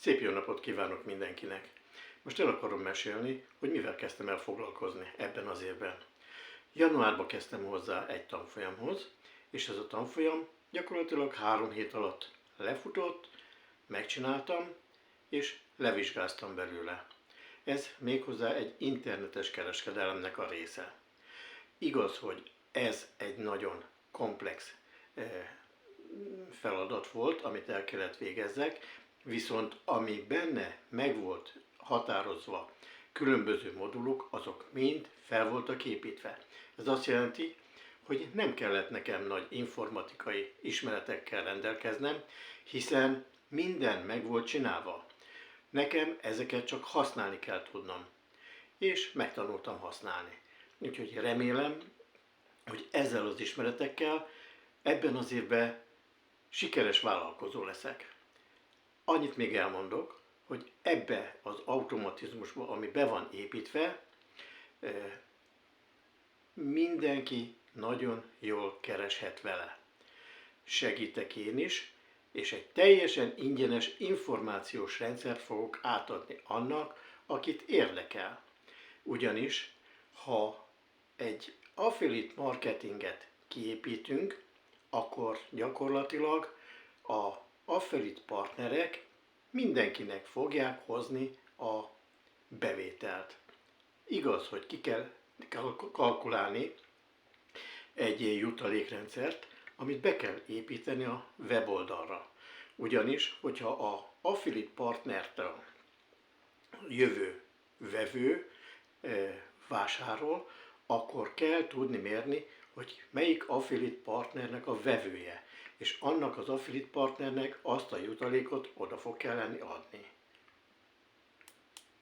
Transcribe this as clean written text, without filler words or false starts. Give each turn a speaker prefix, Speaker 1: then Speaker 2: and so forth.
Speaker 1: Szép jó napot kívánok mindenkinek! Most el akarom mesélni, hogy mivel kezdtem el foglalkozni ebben az évben. Januárban kezdtem hozzá egy tanfolyamhoz, és ez a tanfolyam gyakorlatilag 3 hét alatt lefutott, megcsináltam, és levizsgáztam belőle. Ez méghozzá egy internetes kereskedelemnek a része. Igaz, hogy ez egy nagyon komplex feladat volt, amit el kellett végezzek, viszont ami benne meg volt határozva, különböző modulok, azok mind fel voltak építve. Ez azt jelenti, hogy nem kellett nekem nagy informatikai ismeretekkel rendelkeznem, hiszen minden meg volt csinálva. Nekem ezeket csak használni kell tudnom, és megtanultam használni. Úgyhogy remélem, hogy ezzel az ismeretekkel ebben az évben sikeres vállalkozó leszek. Annyit még elmondok, hogy ebbe az automatizmusba, ami be van építve, mindenki nagyon jól kereshet vele. Segítek én is, és egy teljesen ingyenes információs rendszert fogok átadni annak, akit érdekel. Ugyanis, ha egy affiliate marketinget kiépítünk, akkor gyakorlatilag a affiliate partnerek mindenkinek fogják hozni a bevételt. Igaz, hogy ki kell kalkulálni egy jutalékrendszert, amit be kell építeni a weboldalra. Ugyanis, hogyha a affiliate partnertől jövő vevő vásárol, akkor kell tudni mérni, hogy melyik affiliate partnernek a vevője, és annak az affiliate partnernek azt a jutalékot oda fog kelleni adni.